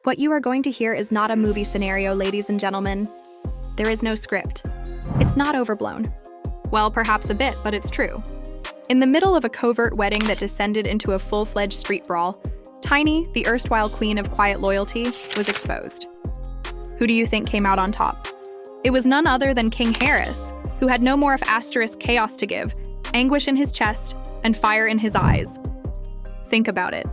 What you are going to hear is not a movie scenario, ladies and gentlemen. There is no script. It's not overblown. Well, perhaps a bit, but it's true. In the middle of a covert wedding that descended into a full-fledged street brawl, Tiny, the erstwhile queen of quiet loyalty, was exposed. Who do you think came out on top? It was none other than King Harris, who had no more of asterisk chaos to give, anguish in his chest, and fire in his eyes. Think about it.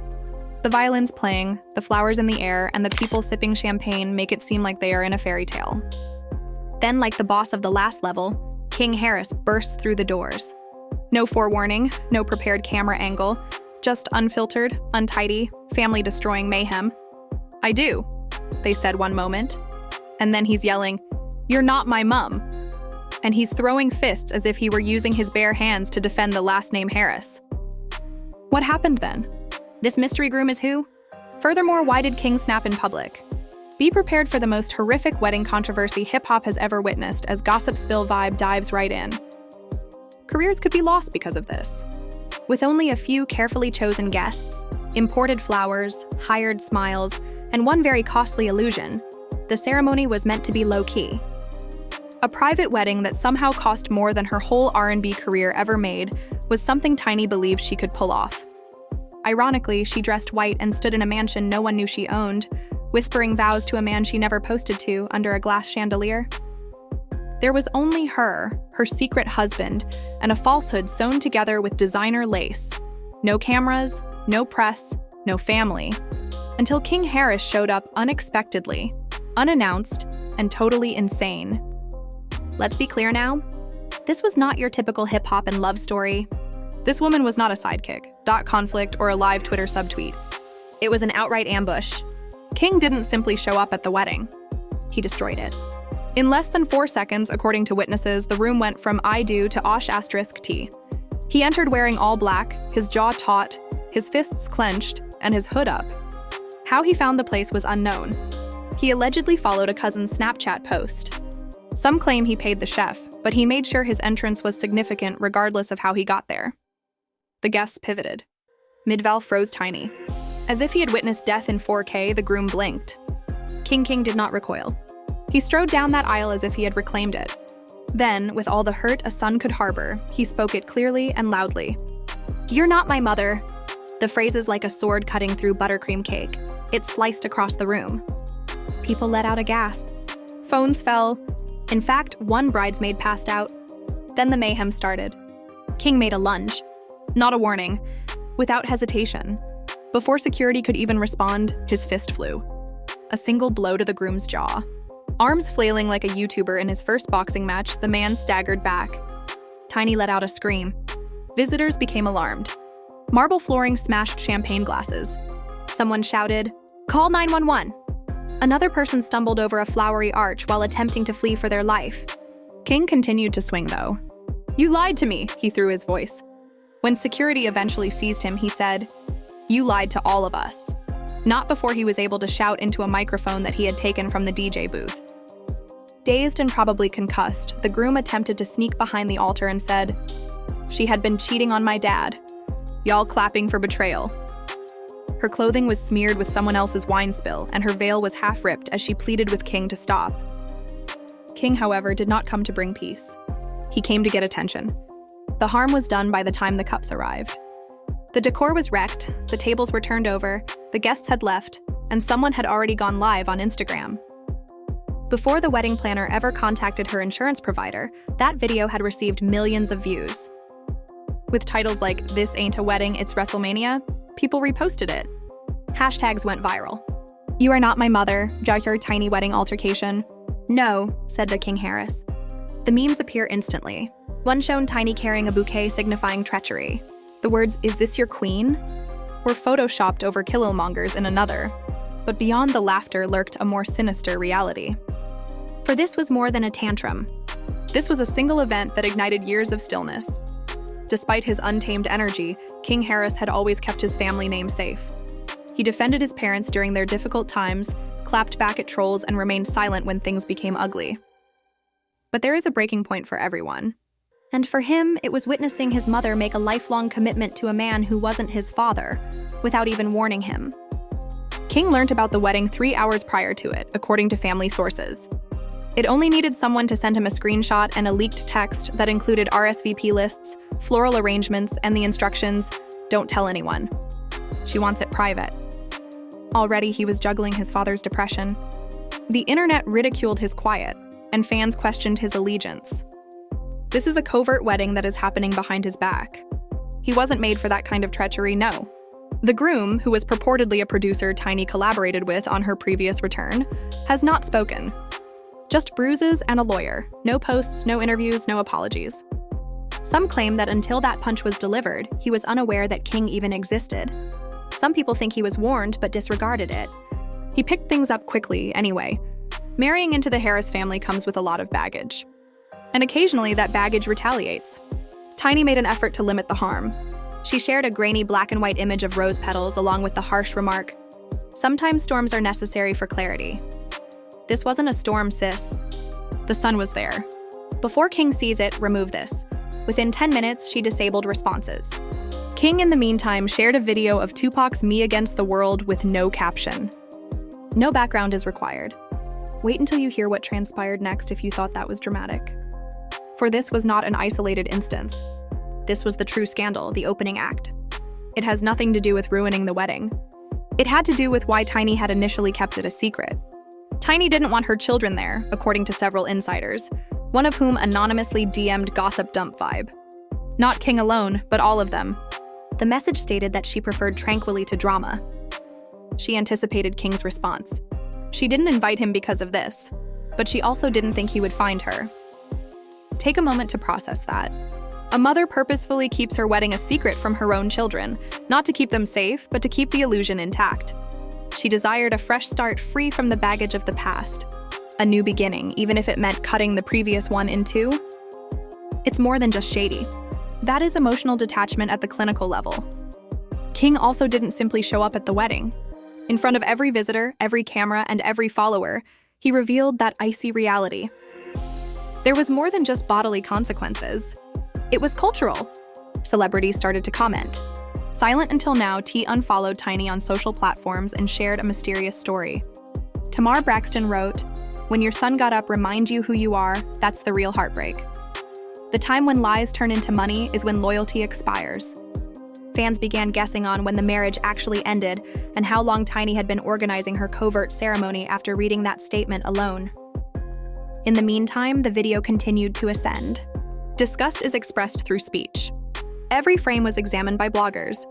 The violins playing, the flowers in the air, and the people sipping champagne make it seem like they are in a fairy tale. Then, like the boss of the last level, King Harris bursts through the doors. No forewarning, no prepared camera angle, just unfiltered, untidy, family-destroying mayhem. "I do," they said one moment. And then he's yelling, "You're not my mum." And he's throwing fists as if he were using his bare hands to defend the last name Harris. What happened then? This mystery groom is who? Furthermore, why did King snap in public? Be prepared for the most horrific wedding controversy hip-hop has ever witnessed as Gossip Spill vibe dives right in. Careers could be lost because of this. With only a few carefully chosen guests, imported flowers, hired smiles, and one very costly illusion, the ceremony was meant to be low-key. A private wedding that somehow cost more than her whole R&B career ever made was something Tiny believed she could pull off. Ironically, she dressed white and stood in a mansion no one knew she owned, whispering vows to a man she never posted to under a glass chandelier. There was only her secret husband, and a falsehood sewn together with designer lace. No cameras, no press, no family. Until King Harris showed up unexpectedly, unannounced, and totally insane. Let's be clear now. This was not your typical hip-hop and love story. This woman was not a sidekick, dot conflict, or a live Twitter subtweet. It was an outright ambush. King didn't simply show up at the wedding. He destroyed it. In less than 4 seconds, according to witnesses, the room went from I do to Osh*T. He entered wearing all black, his jaw taut, his fists clenched, and his hood up. How he found the place was unknown. He allegedly followed a cousin's Snapchat post. Some claim he paid the chef, but he made sure his entrance was significant regardless of how he got there. The guests pivoted. Midval froze Tiny. As if he had witnessed death in 4K, the groom blinked. King did not recoil. He strode down that aisle as if he had reclaimed it. Then, with all the hurt a son could harbor, he spoke it clearly and loudly. "You're not my mother." The phrase is like a sword cutting through buttercream cake. It sliced across the room. People let out a gasp. Phones fell. In fact, one bridesmaid passed out. Then the mayhem started. King made a lunge. Not a warning. Without hesitation. Before security could even respond, his fist flew. A single blow to the groom's jaw. Arms flailing like a YouTuber in his first boxing match, the man staggered back. Tiny let out a scream. Visitors became alarmed. Marble flooring smashed champagne glasses. Someone shouted, "Call 911." Another person stumbled over a flowery arch while attempting to flee for their life. King continued to swing, though. "You lied to me," he threw his voice. When security eventually seized him, he said, "You lied to all of us." Not before he was able to shout into a microphone that he had taken from the DJ booth. Dazed and probably concussed, the groom attempted to sneak behind the altar and said, "She had been cheating on my dad. Y'all clapping for betrayal." Her clothing was smeared with someone else's wine spill, and her veil was half ripped as she pleaded with King to stop. King, however, did not come to bring peace. He came to get attention. The harm was done by the time the cups arrived. The decor was wrecked, the tables were turned over, the guests had left, and someone had already gone live on Instagram. Before the wedding planner ever contacted her insurance provider, that video had received millions of views. With titles like, "This ain't a wedding, it's WrestleMania," people reposted it. Hashtags went viral. "You are not my mother," your tiny wedding altercation. "No," said the King Harris. The memes appear instantly. One shown Tiny carrying a bouquet signifying treachery. The words, "Is this your queen?" were photoshopped over Killmongers in another. But beyond the laughter lurked a more sinister reality. For this was more than a tantrum. This was a single event that ignited years of stillness. Despite his untamed energy, King Harris had always kept his family name safe. He defended his parents during their difficult times, clapped back at trolls, and remained silent when things became ugly. But there is a breaking point for everyone. And for him, it was witnessing his mother make a lifelong commitment to a man who wasn't his father, without even warning him. King learned about the wedding 3 hours prior to it, according to family sources. It only needed someone to send him a screenshot and a leaked text that included RSVP lists, floral arrangements, and the instructions, "Don't tell anyone. She wants it private." Already, he was juggling his father's depression. The internet ridiculed his quiet, and fans questioned his allegiance. This is a covert wedding that is happening behind his back. He wasn't made for that kind of treachery, no. The groom, who was purportedly a producer Tiny collaborated with on her previous return, has not spoken. Just bruises and a lawyer. No posts, no interviews, no apologies. Some claim that until that punch was delivered, he was unaware that King even existed. Some people think he was warned but disregarded it. He picked things up quickly, anyway. Marrying into the Harris family comes with a lot of baggage. And occasionally that baggage retaliates. Tiny made an effort to limit the harm. She shared a grainy black and white image of rose petals along with the harsh remark, "Sometimes storms are necessary for clarity." This wasn't a storm, sis. The sun was there. Before King sees it, remove this. Within 10 minutes, she disabled responses. King, in the meantime, shared a video of Tupac's "Me Against the World" with no caption. No background is required. Wait until you hear what transpired next if you thought that was dramatic. For this was not an isolated instance. This was the true scandal, the opening act. It has nothing to do with ruining the wedding. It had to do with why Tiny had initially kept it a secret. Tiny didn't want her children there, according to several insiders, one of whom anonymously DM'd gossip dump vibe. Not King alone, but all of them. The message stated that she preferred tranquility to drama. She anticipated King's response. She didn't invite him because of this, but she also didn't think he would find her. Take a moment to process that. A mother purposefully keeps her wedding a secret from her own children, not to keep them safe, but to keep the illusion intact. She desired a fresh start free from the baggage of the past. A new beginning, even if it meant cutting the previous one in two. It's more than just shady. That is emotional detachment at the clinical level. King also didn't simply show up at the wedding. In front of every visitor, every camera, and every follower, he revealed that icy reality. There was more than just bodily consequences. It was cultural. Celebrities started to comment. Silent until now, T unfollowed Tiny on social platforms and shared a mysterious story. Tamar Braxton wrote, "When your son got up, remind you who you are, that's the real heartbreak. The time when lies turn into money is when loyalty expires." Fans began guessing on when the marriage actually ended and how long Tiny had been organizing her covert ceremony after reading that statement alone. In the meantime, the video continued to ascend. Disgust is expressed through speech. Every frame was examined by bloggers.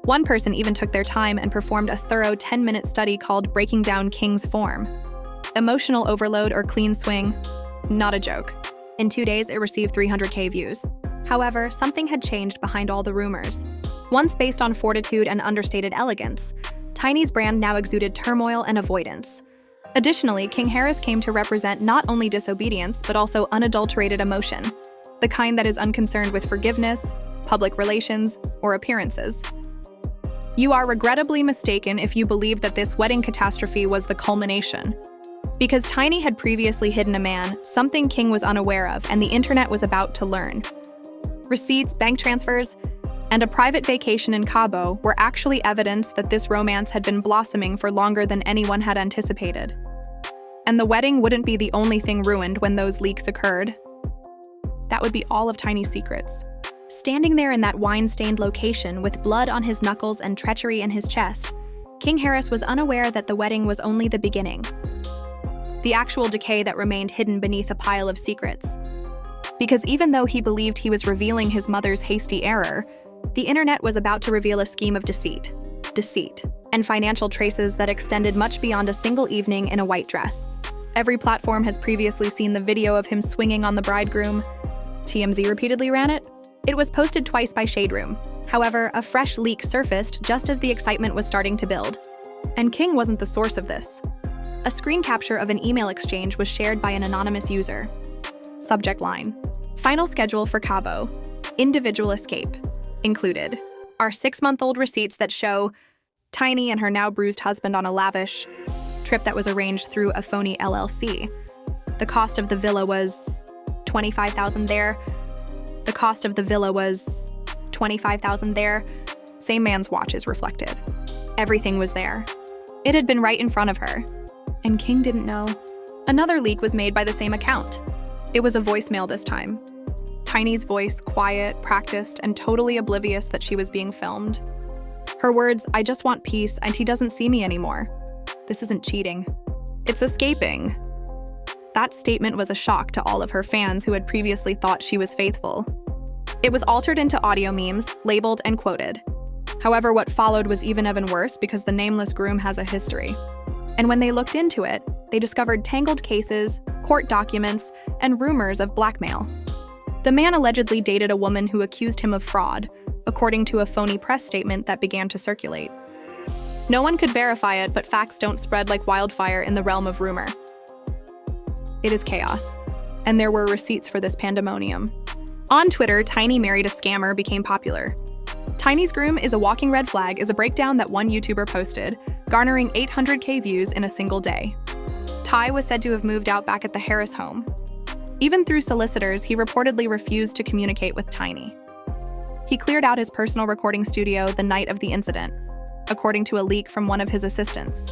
One person even took their time and performed a thorough 10-minute study called Breaking Down King's Form. Emotional overload or clean swing? Not a joke. In 2 days, it received 300K views. However, something had changed behind all the rumors. Once based on fortitude and understated elegance, Tiny's brand now exuded turmoil and avoidance. Additionally, King Harris came to represent not only disobedience, but also unadulterated emotion, the kind that is unconcerned with forgiveness, public relations, or appearances. You are regrettably mistaken if you believe that this wedding catastrophe was the culmination. Because Tiny had previously hidden a man, something King was unaware of, and the internet was about to learn. Receipts, bank transfers, and a private vacation in Cabo were actually evidence that this romance had been blossoming for longer than anyone had anticipated. And the wedding wouldn't be the only thing ruined when those leaks occurred. That would be all of Tiny's secrets. Standing there in that wine-stained location with blood on his knuckles and treachery in his chest, King Harris was unaware that the wedding was only the beginning. The actual decay that remained hidden beneath a pile of secrets. Because even though he believed he was revealing his mother's hasty error, the internet was about to reveal a scheme of deceit, and financial traces that extended much beyond a single evening in a white dress. Every platform has previously seen the video of him swinging on the bridegroom. TMZ repeatedly ran it. It was posted twice by Shade Room. However, a fresh leak surfaced just as the excitement was starting to build. And King wasn't the source of this. A screen capture of an email exchange was shared by an anonymous user. Subject line: Final schedule for Cabo. Individual escape. Included are 6-month-old receipts that show Tiny and her now bruised husband on a lavish trip that was arranged through a phony LLC. The cost of the villa was $25,000 there. The cost of the villa was $25,000 there. Same man's watch is reflected. Everything was there. It had been right in front of her, and King didn't know. Another leak was made by the same account. It was a voicemail this time. Tiny's voice, quiet, practiced, and totally oblivious that she was being filmed. Her words, "I just want peace, and he doesn't see me anymore." This isn't cheating. It's escaping. That statement was a shock to all of her fans who had previously thought she was faithful. It was altered into audio memes, labeled and quoted. However, what followed was even worse because the nameless groom has a history. And when they looked into it, they discovered tangled cases, court documents, and rumors of blackmail. The man allegedly dated a woman who accused him of fraud, according to a phony press statement that began to circulate. No one could verify it, but facts don't spread like wildfire in the realm of rumor. It is chaos, and there were receipts for this pandemonium. On Twitter, Tiny married a scammer became popular. Tiny's groom is a walking red flag is a breakdown that one YouTuber posted, garnering 800K views in a single day. Ty was said to have moved out back at the Harris home. Even through solicitors, he reportedly refused to communicate with Tiny. He cleared out his personal recording studio the night of the incident, according to a leak from one of his assistants.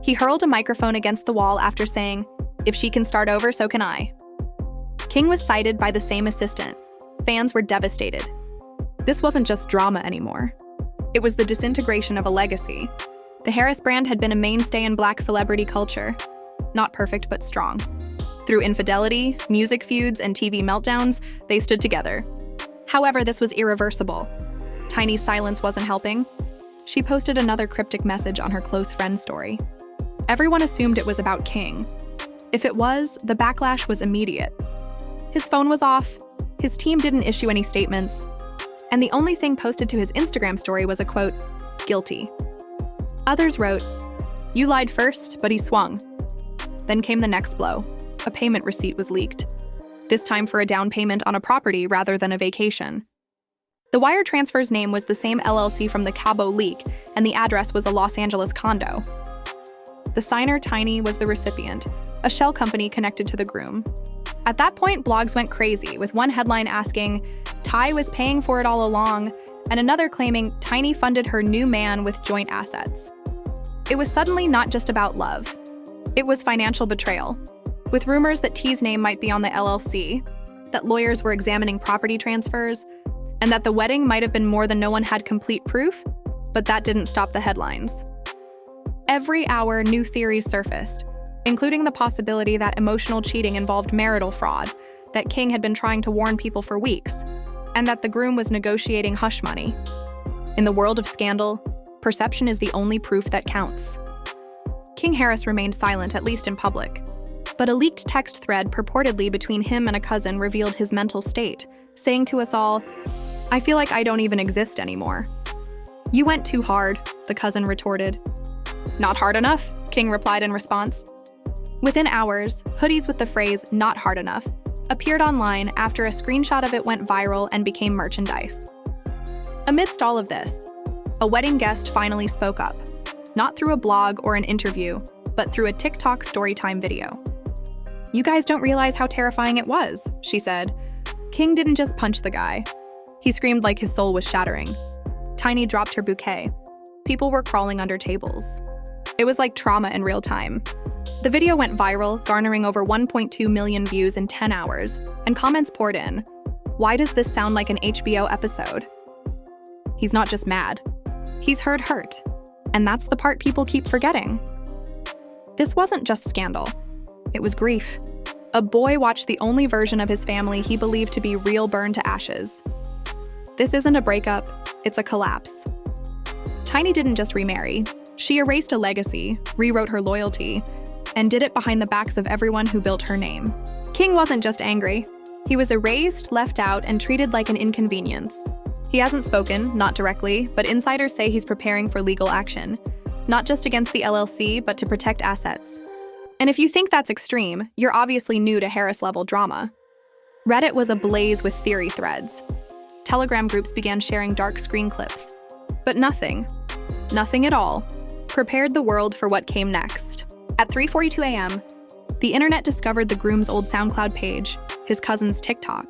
He hurled a microphone against the wall after saying, "If she can start over, so can I." King was cited by the same assistant. Fans were devastated. This wasn't just drama anymore. It was the disintegration of a legacy. The Harris brand had been a mainstay in Black celebrity culture. Not perfect, but strong. Through infidelity, music feuds, and TV meltdowns, they stood together. However, this was irreversible. Tiny's silence wasn't helping. She posted another cryptic message on her close friend story. Everyone assumed it was about King. If it was, the backlash was immediate. His phone was off, his team didn't issue any statements, and the only thing posted to his Instagram story was a quote, "Guilty." Others wrote, "You lied first, but he swung." Then came the next blow. A payment receipt was leaked, this time for a down payment on a property rather than a vacation. The wire transfer's name was the same LLC from the Cabo leak, and the address was a Los Angeles condo. The signer, Tiny, was the recipient, a shell company connected to the groom. At that point, blogs went crazy, with one headline asking, "Ty was paying for it all along," and another claiming Tiny funded her new man with joint assets. It was suddenly not just about love. It was financial betrayal, with rumors that T's name might be on the LLC, that lawyers were examining property transfers, and that the wedding might have been more than no one had complete proof, but that didn't stop the headlines. Every hour, new theories surfaced, including the possibility that emotional cheating involved marital fraud, that King had been trying to warn people for weeks, and that the groom was negotiating hush money. In the world of scandal, perception is the only proof that counts. King Harris remained silent, at least in public, but a leaked text thread purportedly between him and a cousin revealed his mental state, saying to us all, "I feel like I don't even exist anymore." "You went too hard," the cousin retorted. "Not hard enough," King replied in response. Within hours, hoodies with the phrase "not hard enough" appeared online after a screenshot of it went viral and became merchandise. Amidst all of this, a wedding guest finally spoke up, not through a blog or an interview, but through a TikTok storytime video. "You guys don't realize how terrifying it was," she said. "King didn't just punch the guy. He screamed like his soul was shattering. Tiny dropped her bouquet. People were crawling under tables. It was like trauma in real time." The video went viral, garnering over 1.2 million views in 10 hours, and comments poured in. "Why does this sound like an HBO episode?" He's not just mad. He's hurt. And that's the part people keep forgetting. This wasn't just scandal. It was grief. A boy watched the only version of his family he believed to be real burn to ashes. This isn't a breakup, it's a collapse. Tiny didn't just remarry. She erased a legacy, rewrote her loyalty, and did it behind the backs of everyone who built her name. King wasn't just angry. He was erased, left out, and treated like an inconvenience. He hasn't spoken, not directly, but insiders say he's preparing for legal action, not just against the LLC, but to protect assets. And if you think that's extreme, you're obviously new to Harris-level drama. Reddit was ablaze with theory threads. Telegram groups began sharing dark screen clips. But nothing at all, prepared the world for what came next. At 3:42 a.m., the internet discovered the groom's old SoundCloud page, his cousin's TikTok,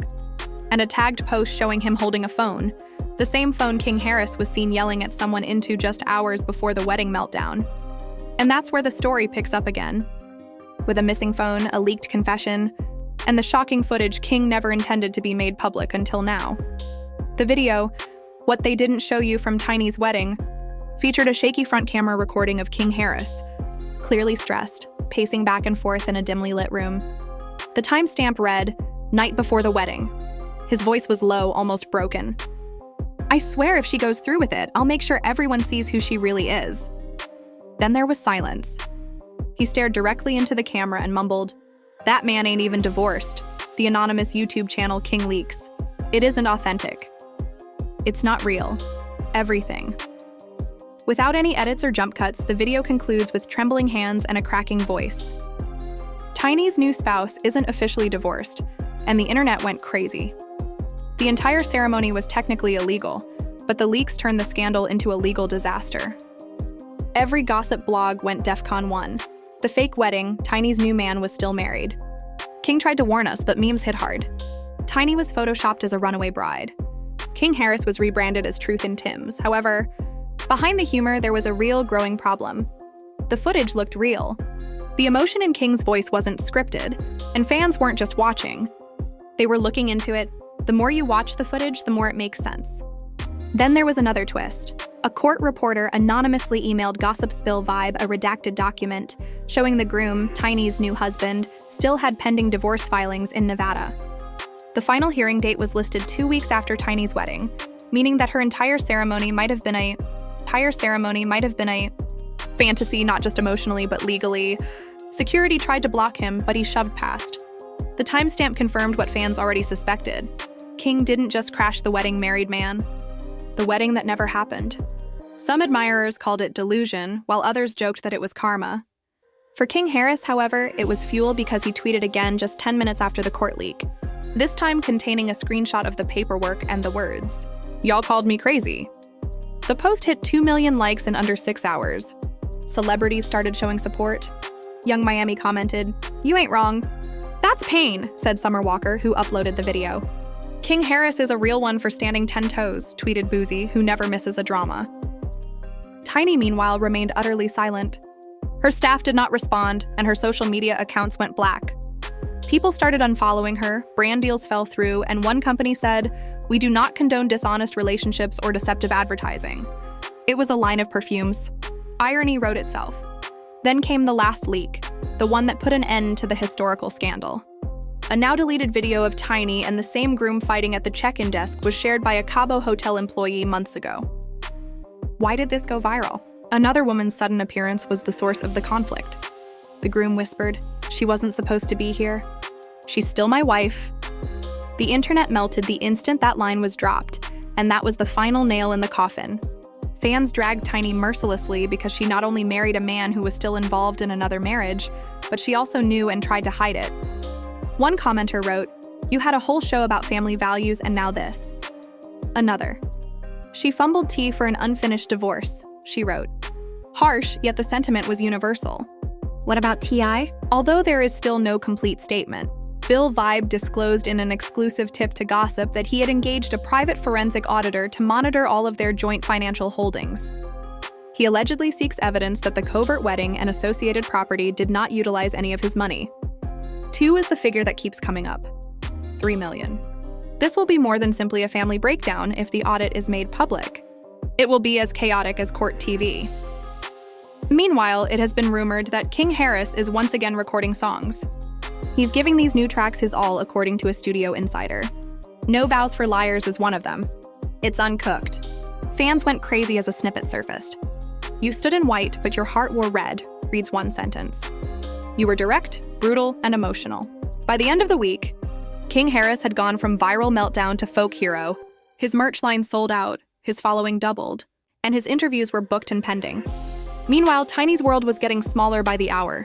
and a tagged post showing him holding a phone, the same phone King Harris was seen yelling at someone into just hours before the wedding meltdown. And that's where the story picks up again. With a missing phone, a leaked confession, and the shocking footage King never intended to be made public until now. The video, What They Didn't Show You from Tiny's Wedding, featured a shaky front camera recording of King Harris, clearly stressed, pacing back and forth in a dimly lit room. The timestamp read, "Night before the wedding." His voice was low, almost broken. "I swear if she goes through with it, I'll make sure everyone sees who she really is." Then there was silence. He stared directly into the camera and mumbled, "That man ain't even divorced. The anonymous YouTube channel King Leaks. It isn't authentic. It's not real. Everything." Without any edits or jump cuts, the video concludes with trembling hands and a cracking voice. Tiny's new spouse isn't officially divorced, and the internet went crazy. The entire ceremony was technically illegal, but the leaks turned the scandal into a legal disaster. Every gossip blog went DEFCON 1. The fake wedding, Tiny's new man was still married. King tried to warn us, but memes hit hard. Tiny was photoshopped as a runaway bride. King Harris was rebranded as Truth and Tim's. However, behind the humor, there was a real growing problem. The footage looked real. The emotion in King's voice wasn't scripted, and fans weren't just watching. They were looking into it. The more you watch the footage, the more it makes sense. Then there was another twist. A court reporter anonymously emailed Gossip Spill Vibe a redacted document showing the groom, Tiny's new husband, still had pending divorce filings in Nevada. The final hearing date was listed 2 weeks after Tiny's wedding, meaning that her entire ceremony might have been a fantasy, not just emotionally, but legally. Security tried to block him, but he shoved past. The timestamp confirmed what fans already suspected. King didn't just crash the wedding married man. The wedding that never happened. Some admirers called it delusion, while others joked that it was karma. For King Harris, however, it was fuel because he tweeted again just 10 minutes after the court leak, this time containing a screenshot of the paperwork and the words, "Y'all called me crazy." The post hit 2 million likes in under 6 hours. Celebrities started showing support. Young Miami commented, "You ain't wrong." "That's pain," said Summer Walker, who uploaded the video. "King Harris is a real one for standing 10 toes, tweeted Boozy, who never misses a drama. Tiny, meanwhile, remained utterly silent. Her staff did not respond, and her social media accounts went black. People started unfollowing her, brand deals fell through, and one company said, "We do not condone dishonest relationships or deceptive advertising." It was a line of perfumes. Irony wrote itself. Then came the last leak, the one that put an end to the historical scandal. A now-deleted video of Tiny and the same groom fighting at the check-in desk was shared by a Cabo Hotel employee months ago. Why did this go viral? Another woman's sudden appearance was the source of the conflict. The groom whispered, "She wasn't supposed to be here. She's still my wife." The internet melted the instant that line was dropped, and that was the final nail in the coffin. Fans dragged Tiny mercilessly because she not only married a man who was still involved in another marriage, but she also knew and tried to hide it. One commenter wrote, "You had a whole show about family values and now this." Another, "She fumbled tea for an unfinished divorce," she wrote. Harsh, yet the sentiment was universal. What about T.I.? Although there is still no complete statement, Bill Vibe disclosed in an exclusive tip to Gossip that he had engaged a private forensic auditor to monitor all of their joint financial holdings. He allegedly seeks evidence that the covert wedding and associated property did not utilize any of his money. 2 is the figure that keeps coming up. 3 million. This will be more than simply a family breakdown if the audit is made public. It will be as chaotic as court TV. Meanwhile, it has been rumored that King Harris is once again recording songs. He's giving these new tracks his all, according to a studio insider. No Vows for Liars is one of them. It's uncooked. Fans went crazy as a snippet surfaced. "You stood in white, but your heart wore red," reads one sentence. "You were direct, brutal, and emotional." By the end of the week, King Harris had gone from viral meltdown to folk hero. His merch line sold out, his following doubled, and his interviews were booked and pending. Meanwhile, Tiny's world was getting smaller by the hour.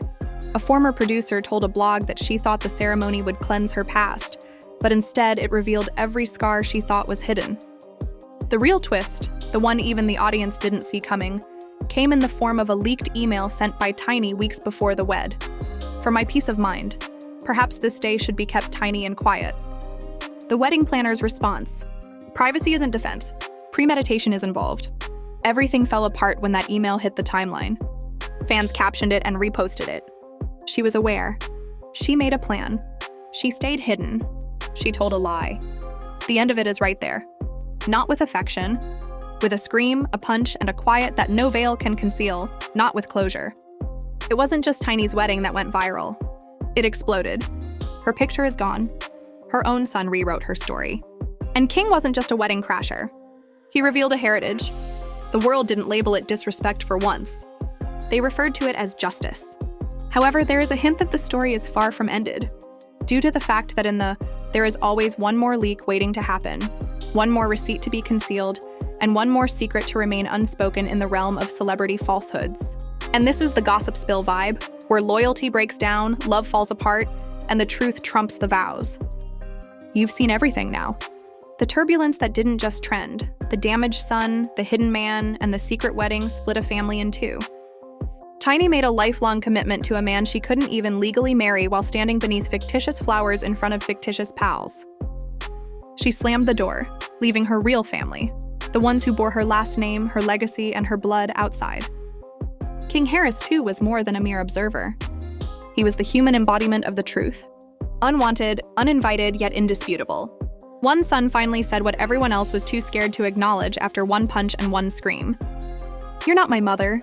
A former producer told a blog that she thought the ceremony would cleanse her past, but instead it revealed every scar she thought was hidden. The real twist, the one even the audience didn't see coming, came in the form of a leaked email sent by Tiny weeks before the wed. "For my peace of mind, perhaps this day should be kept tiny and quiet." The wedding planner's response: "Privacy isn't defense. Premeditation is involved." Everything fell apart when that email hit the timeline. Fans captioned it and reposted it. She was aware. She made a plan. She stayed hidden. She told a lie. The end of it is right there. Not with affection. With a scream, a punch, and a quiet that no veil can conceal. Not with closure. It wasn't just Tiny's wedding that went viral. It exploded. Her picture is gone. Her own son rewrote her story. And King wasn't just a wedding crasher. He revealed a heritage. The world didn't label it disrespect for once. They referred to it as justice. However, there is a hint that the story is far from ended, due to the fact that there is always one more leak waiting to happen, one more receipt to be concealed, and one more secret to remain unspoken in the realm of celebrity falsehoods. And this is the gossip spill vibe, where loyalty breaks down, love falls apart, and the truth trumps the vows. You've seen everything now. The turbulence that didn't just trend, the damaged son, the hidden man, and the secret wedding split a family in two. Tiny made a lifelong commitment to a man she couldn't even legally marry while standing beneath fictitious flowers in front of fictitious pals. She slammed the door, leaving her real family, the ones who bore her last name, her legacy, and her blood outside. King Harris, too, was more than a mere observer. He was the human embodiment of the truth. Unwanted, uninvited, yet indisputable. One son finally said what everyone else was too scared to acknowledge after one punch and one scream. "You're not my mother."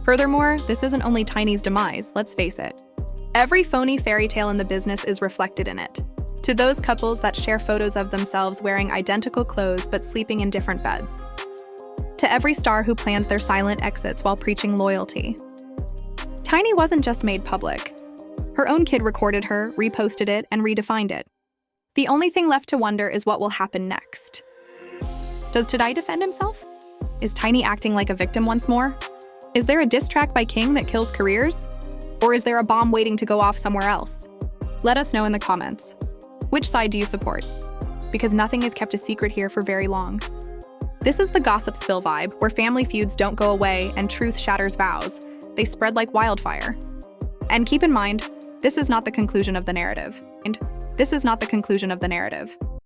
Furthermore, this isn't only Tiny's demise, let's face it. Every phony fairy tale in the business is reflected in it. To those couples that share photos of themselves wearing identical clothes but sleeping in different beds. To every star who plans their silent exits while preaching loyalty. Tiny wasn't just made public. Her own kid recorded her, reposted it, and redefined it. The only thing left to wonder is what will happen next. Does Tadai defend himself? Is Tiny acting like a victim once more? Is there a diss track by King that kills careers? Or is there a bomb waiting to go off somewhere else? Let us know in the comments. Which side do you support? Because nothing is kept a secret here for very long. This is the gossip spill vibe, where family feuds don't go away and truth shatters vows. They spread like wildfire. And keep in mind, this is not the conclusion of the narrative.